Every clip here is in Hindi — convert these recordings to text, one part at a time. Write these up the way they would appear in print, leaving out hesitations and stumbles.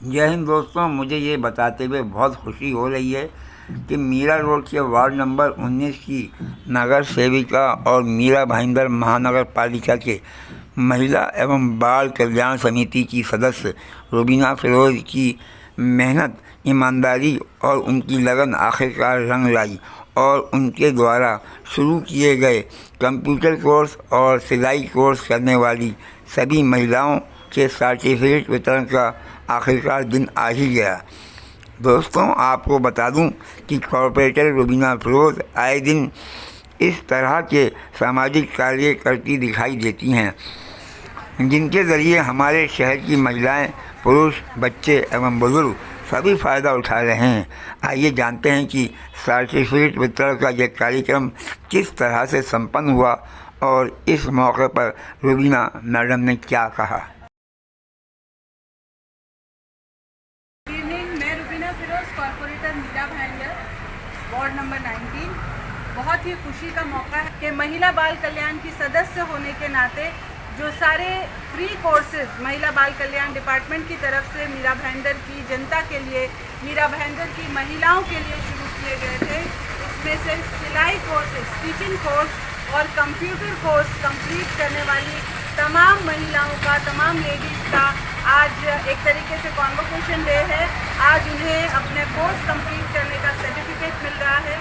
जय हिंद दोस्तों, मुझे ये बताते हुए बहुत खुशी हो रही है कि मीरा रोड के वार्ड नंबर 19 की नगर सेविका और मीरा भाईंदर महानगर पालिका के महिला एवं बाल कल्याण समिति की सदस्य रुबीना फिरोज़ की मेहनत, ईमानदारी और उनकी लगन आखिरकार रंग लाई और उनके द्वारा शुरू किए गए कंप्यूटर कोर्स और सिलाई कोर्स करने वाली सभी महिलाओं के सर्टिफिकेट वितरण का आखिरकार दिन आ ही गया। दोस्तों, आपको बता दूं कि कॉर्पोरेटर रुबीना फिरोज़ आए दिन इस तरह के सामाजिक कार्य करती दिखाई देती हैं, जिनके ज़रिए हमारे शहर की महिलाएं, पुरुष, बच्चे एवं बुजुर्ग सभी फ़ायदा उठा रहे हैं। आइए जानते हैं कि सर्टिफिकेट वितरण का यह कार्यक्रम किस तरह से संपन्न हुआ और इस मौके पर रुबीना मैडम ने क्या कहा। मैं Rubina Firoz, corporator Mira Bhayandar, ward number 19। बहुत ही खुशी का मौका है कि महिला बाल कल्याण की सदस्य होने के नाते जो सारे फ्री कोर्सेज महिला बाल कल्याण डिपार्टमेंट की तरफ से मीरा भाईंदर की जनता के लिए, मीरा भाईंदर की महिलाओं के लिए शुरू किए गए थे, उसमें से सिलाई कोर्सेज, टीचिंग कोर्स और कंप्यूटर कोर्स कंप्लीट करने वाली तमाम महिलाओं का, तमाम लेडीज़ का आज एक तरीके से कॉन्वोकेशन डे है। आज उन्हें अपने कोर्स कंप्लीट करने का सर्टिफिकेट मिल रहा है।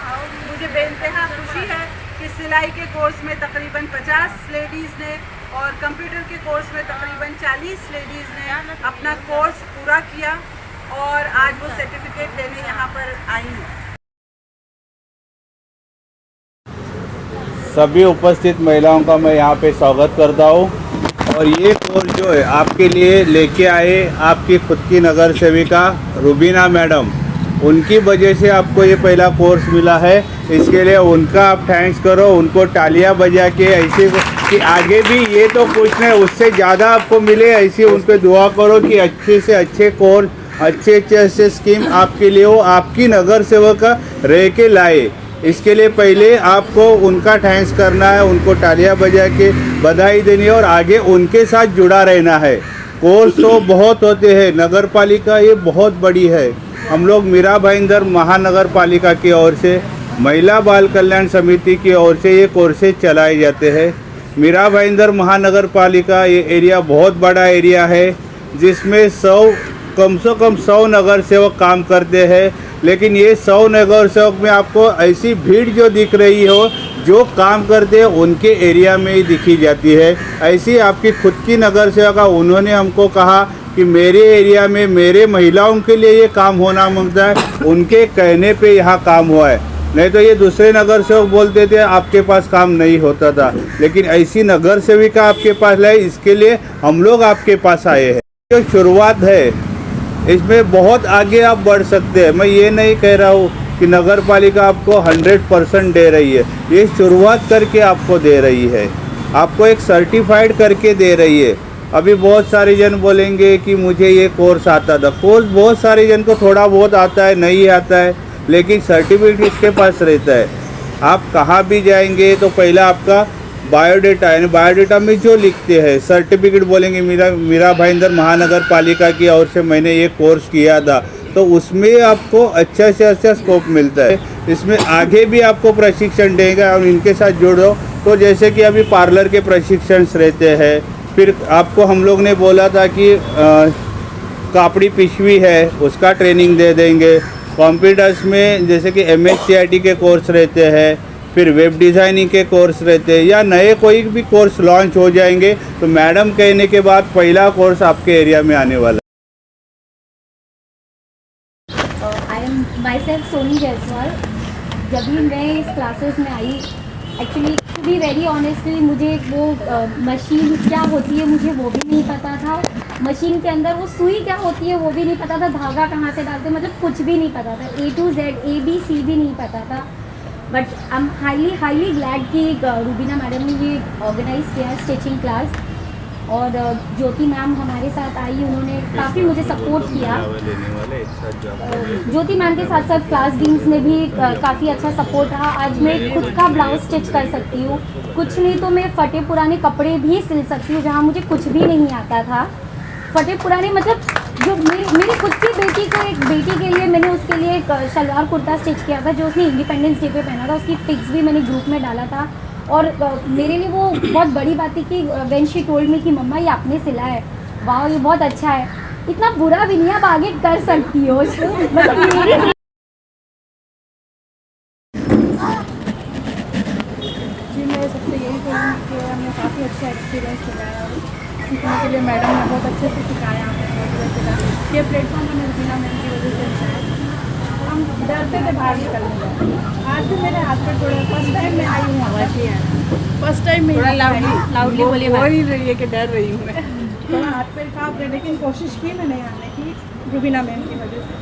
मुझे बेइंतहा खुशी है कि सिलाई के कोर्स में तकरीबन 50 लेडीज़ ने और कंप्यूटर के कोर्स में तकरीबन 40 लेडीज़ ने अपना कोर्स पूरा किया और आज वो सर्टिफिकेट लेने यहाँ पर आई हैं। सभी उपस्थित महिलाओं का मैं यहाँ पे स्वागत करता हूँ। और ये कोर्स जो है आपके लिए लेके आए आपकी खुद की नगर सेविका रुबीना मैडम, उनकी वजह से आपको ये पहला कोर्स मिला है। इसके लिए उनका आप थैंक्स करो, उनको तालियां बजा के ऐसे कि आगे भी ये तो कुछ नहीं, उससे ज़्यादा आपको मिले, ऐसी उन पर दुआ करो कि अच्छे से अच्छे कोर्स, अच्छे स्कीम आपके लिए हो, आपकी नगर सेवक रह के लाए। इसके लिए पहले आपको उनका थैंक्स करना है, उनको तालियां बजा के बधाई देनी है और आगे उनके साथ जुड़ा रहना है। कोर्स तो बहुत होते हैं, नगर पालिका ये बहुत बड़ी है। हम लोग मीरा भाईंदर महानगर पालिका की ओर से, महिला बाल कल्याण समिति की ओर से ये कोर्सेज चलाए जाते हैं। मीरा भाईंदर महानगर पालिका ये एरिया बहुत बड़ा एरिया है, जिसमें कम से कम 100 नगर सेवक काम करते हैं। लेकिन ये 100 नगर सेवक में आपको ऐसी भीड़ जो दिख रही हो, जो काम करते हैं उनके एरिया में ही दिखी जाती है। ऐसी आपकी खुद की नगर सेवका, उन्होंने हमको कहा कि मेरे एरिया में मेरे महिलाओं के लिए ये काम होना मांगता है, उनके कहने पे यहाँ काम हुआ है। नहीं तो ये दूसरे नगर सेवक बोलते थे आपके पास काम नहीं होता था, लेकिन ऐसी नगर सेविका आपके पास लाई, इसके लिए हम लोग आपके पास आए हैं। जो शुरुआत है इसमें बहुत आगे आप बढ़ सकते हैं। मैं ये नहीं कह रहा हूँ कि नगर पालिका आपको 100% दे रही है, ये शुरुआत करके आपको दे रही है, आपको एक सर्टिफाइड करके दे रही है। अभी बहुत सारे जन बोलेंगे कि मुझे ये कोर्स आता था। कोर्स बहुत सारे जन को थोड़ा बहुत आता है, नहीं आता है, लेकिन सर्टिफिकेट इसके पास रहता है। आप कहाँ भी जाएंगे तो पहला आपका बायोडेटा है, बायोडेटा में जो लिखते हैं सर्टिफिकेट बोलेंगे मीरा भाईंदर महानगर पालिका की ओर से मैंने ये कोर्स किया था, तो उसमें आपको अच्छा से अच्छा स्कोप मिलता है। इसमें आगे भी आपको प्रशिक्षण देगा और इनके साथ जुड़ो। तो जैसे कि अभी पार्लर के प्रशिक्षण रहते हैं, फिर आपको हम लोग ने बोला था कि कापड़ी पिशवी है उसका ट्रेनिंग दे देंगे। कंप्यूटर्स में जैसे कि MSCIT के कोर्स रहते हैं, फिर वेब डिज़ाइनिंग के कोर्स रहते हैं, या नए कोई भी कोर्स लॉन्च हो जाएंगे तो मैडम कहने के बाद पहला कोर्स आपके एरिया में आने वाला है। I am myself Soni Jaiswal. जब भी मैं इस क्लासेस में आई, actually to be very honestly, मुझे वो मशीन क्या होती है मुझे वो भी नहीं पता था। मशीन के अंदर वो सुई क्या होती है वो भी नहीं पता था, धागा कहाँ से डालते, मतलब कुछ भी नहीं पता था। A to Z ABC भी नहीं पता था। But I am highly glad कि रुबीना मैडम ने ये ऑर्गेनाइज़ किया स्टिचिंग क्लास, और ज्योति मैम हमारे साथ आई, उन्होंने काफ़ी मुझे सपोर्ट किया। ज्योति मैम के साथ साथ क्लास डीन्स ने भी काफ़ी अच्छा सपोर्ट रहा। आज मैं खुद का ब्लाउज स्टिच कर सकती हूँ, कुछ नहीं तो मैं फटे पुराने कपड़े भी सिल सकती हूँ, जहाँ मुझे कुछ भी नहीं आता था। फटे पुराने मतलब जो जो मेरी खुद की बेटी के लिए मैंने उसके लिए एक शलवार कुर्ता स्टिच किया था जो उसने इंडिपेंडेंस डे पे पहना था, उसकी पिक्स भी मैंने ग्रुप में डाला था। और मेरे लिए वो बहुत बड़ी बात थी कि व्हेन शी टोल्ड मी कि मम्मा ये आपने सिला है, वाह ये बहुत अच्छा है, इतना बुरा भी नहीं, आप आगे कर सकती हो। मतलब मेरी जी मैं सबसे यही कहूँगी कि हमने काफ़ी अच्छा एक्सपीरियंस कराया और सीखने के लिए मैडम ने बहुत अच्छे से सिखाया, हमें बहुत अच्छा लगा। ये प्लेटफॉर्म हमें रुबीना मैम की वजह से अच्छा है। हम डरते थे बाहर निकलने का, आज भी मेरे हाथ पर थोड़ा फर्स्ट टाइम मैं आई हूँ, वैसे है फर्स्ट टाइम में थोड़ा लाउडली बोलिए, बोल ही रही है कि डर रही हूँ मैं, थोड़ा हाथ पैर काँप रहे, लेकिन कोशिश की मैंने आने की रुबीना मैम की वजह से।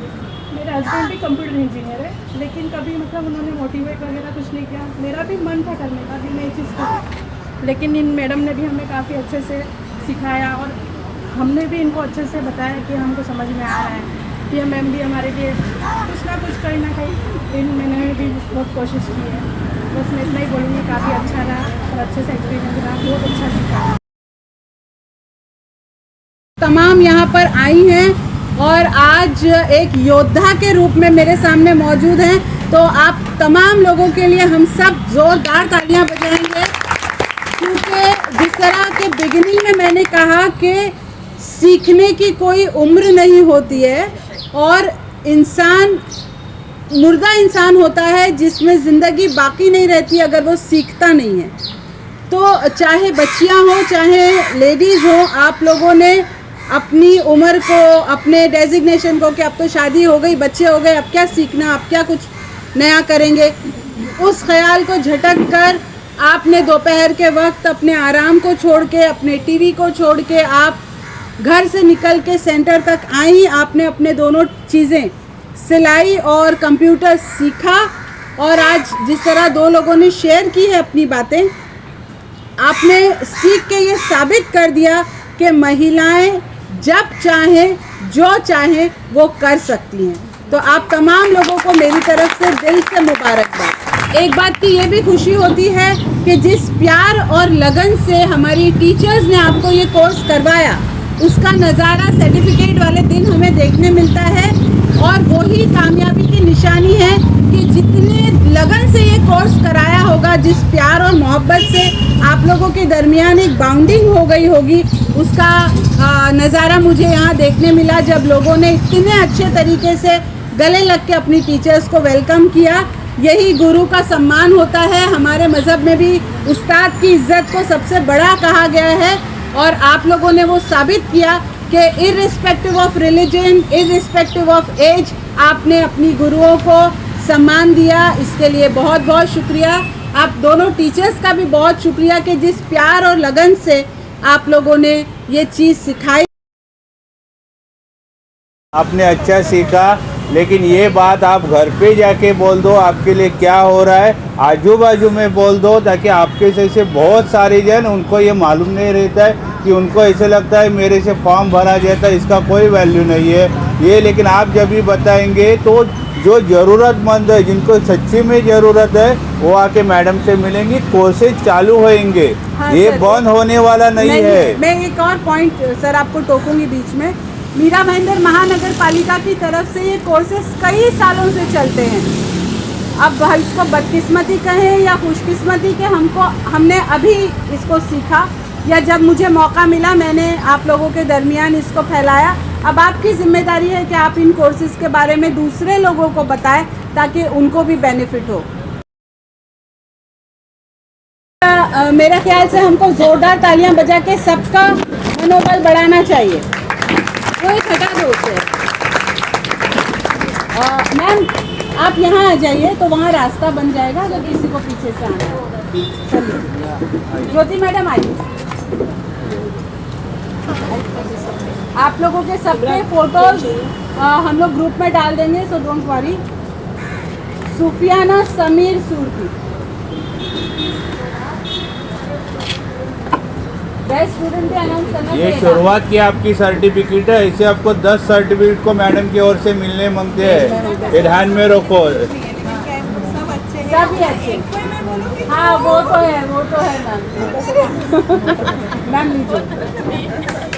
मेरा हस्बैंड भी कंप्यूटर इंजीनियर है, लेकिन कभी मतलब उन्होंने मोटिवेट वगैरह कुछ नहीं किया। मेरा भी मन था करने का भी, मैं ये चीज़ करूँ, लेकिन इन मैडम ने भी हमें काफ़ी अच्छे से सिखाया और हमने भी इनको अच्छे से बताया कि हमको समझ में आ रहा है। ये मैम भी हमारे लिए कुछ ना कुछ कहीं ना कहीं इन मैंने भी बहुत कोशिश की है। बस मैं इतना ही बोलूँगी, काफ़ी अच्छा रहा और अच्छे से एक्सपीरियंस रहा, बहुत अच्छा सीखा। तमाम यहाँ पर आई हैं और आज एक योद्धा के रूप में मेरे सामने मौजूद हैं, तो आप तमाम लोगों के लिए हम सब ज़ोरदार तालियां बजाएंगे, क्योंकि जिस तरह के बिगिनिंग में मैंने कहा कि सीखने की कोई उम्र नहीं होती है और इंसान मुर्दा इंसान होता है जिसमें ज़िंदगी बाकी नहीं रहती अगर वो सीखता नहीं है। तो चाहे बच्चियां हो चाहे लेडीज़ हो, आप लोगों ने अपनी उम्र को, अपने डेजिग्नेशन को कि अब तो शादी हो गई, बच्चे हो गए, अब क्या सीखना, अब क्या कुछ नया करेंगे, उस ख्याल को झटक कर आपने दोपहर के वक्त अपने आराम को छोड़ के, अपने टीवी को छोड़ के आप घर से निकल के सेंटर तक आई। आपने अपने दोनों चीज़ें सिलाई और कंप्यूटर सीखा और आज जिस तरह दो लोगों ने शेयर की है अपनी बातें, आपने सीख के ये साबित कर दिया कि महिलाएं जब चाहें जो चाहें वो कर सकती हैं। तो आप तमाम लोगों को मेरी तरफ से दिल से मुबारकबाद। एक बात की ये भी खुशी होती है कि जिस प्यार और लगन से हमारी टीचर्स ने आपको ये कोर्स करवाया, उसका नज़ारा सर्टिफिकेट वाले दिन हमें देखने मिलता है और वही कामयाबी की निशानी है कि जितने लगन से ये कोर्स कराया होगा, जिस प्यार और मोहब्बत से आप लोगों के दरमियान एक बाउंडिंग हो गई होगी, उसका नज़ारा मुझे यहाँ देखने मिला जब लोगों ने इतने अच्छे तरीके से गले लग के अपनी टीचर्स को वेलकम किया। यही गुरु का सम्मान होता है। हमारे मज़हब में भी उस्ताद की इज़्ज़त को सबसे बड़ा कहा गया है और आप लोगों ने वो साबित किया कि irrespective of religion, irrespective of age, आपने अपनी गुरुओं को सम्मान दिया। इसके लिए बहुत बहुत शुक्रिया। आप दोनों टीचर्स का भी बहुत शुक्रिया कि जिस प्यार और लगन से आप लोगों ने ये चीज़ सिखाई। आपने अच्छा सीखा, लेकिन ये बात आप घर पे जाके बोल दो आपके लिए क्या हो रहा है, आजू बाजू में बोल दो, ताकि आपके जैसे बहुत सारे जन उनको ये मालूम नहीं रहता है कि उनको ऐसे लगता है मेरे से फॉर्म भरा जाता है, इसका कोई वैल्यू नहीं है ये। लेकिन आप जब भी बताएंगे तो जो ज़रूरतमंद है, जिनको सच्ची में ज़रूरत है, वो आके मैडम से मिलेंगी, कोर्सेज चालू होंगे। हाँ, ये बंद होने वाला नहीं है। मैं एक और पॉइंट सर आपको टोकूंगी बीच में। मीरा भाईंदर महानगर पालिका की तरफ से ये कोर्सेज कई सालों से चलते हैं। अब इसको बदकिस्मती कहें या खुशकिस्मती के, हमने अभी इसको सीखा या जब मुझे मौका मिला मैंने आप लोगों के दरमियान इसको फैलाया। अब आपकी जिम्मेदारी है कि आप इन कोर्सेज के बारे में दूसरे लोगों को बताएं ताकि उनको भी बेनिफिट हो। मेरे ख्याल से हमको ज़ोरदार तालियां बजा के सबका मनोबल बढ़ाना चाहिए। कोई हटा दो उसे। मैम आप यहाँ आ जाइए तो वहाँ रास्ता बन जाएगा अगर किसी को पीछे से आना है। चलिए ज्योति मैडम आइए। आप लोगों के सबके फोटोज हम लोग ग्रुप में डाल देंगे, so don't worry. Sufiyana Sameer Surki, best student भी अनाउंस करना ये शुरुआत की आपकी सर्टिफिकेट है, इसे आपको 10 सर्टिफिकेट को मैडम की ओर से मिलने मांगते हैं, ये ध्यान में रखो। सभी अच्छे। हाँ वो तो है मैम। मैम लीजिए।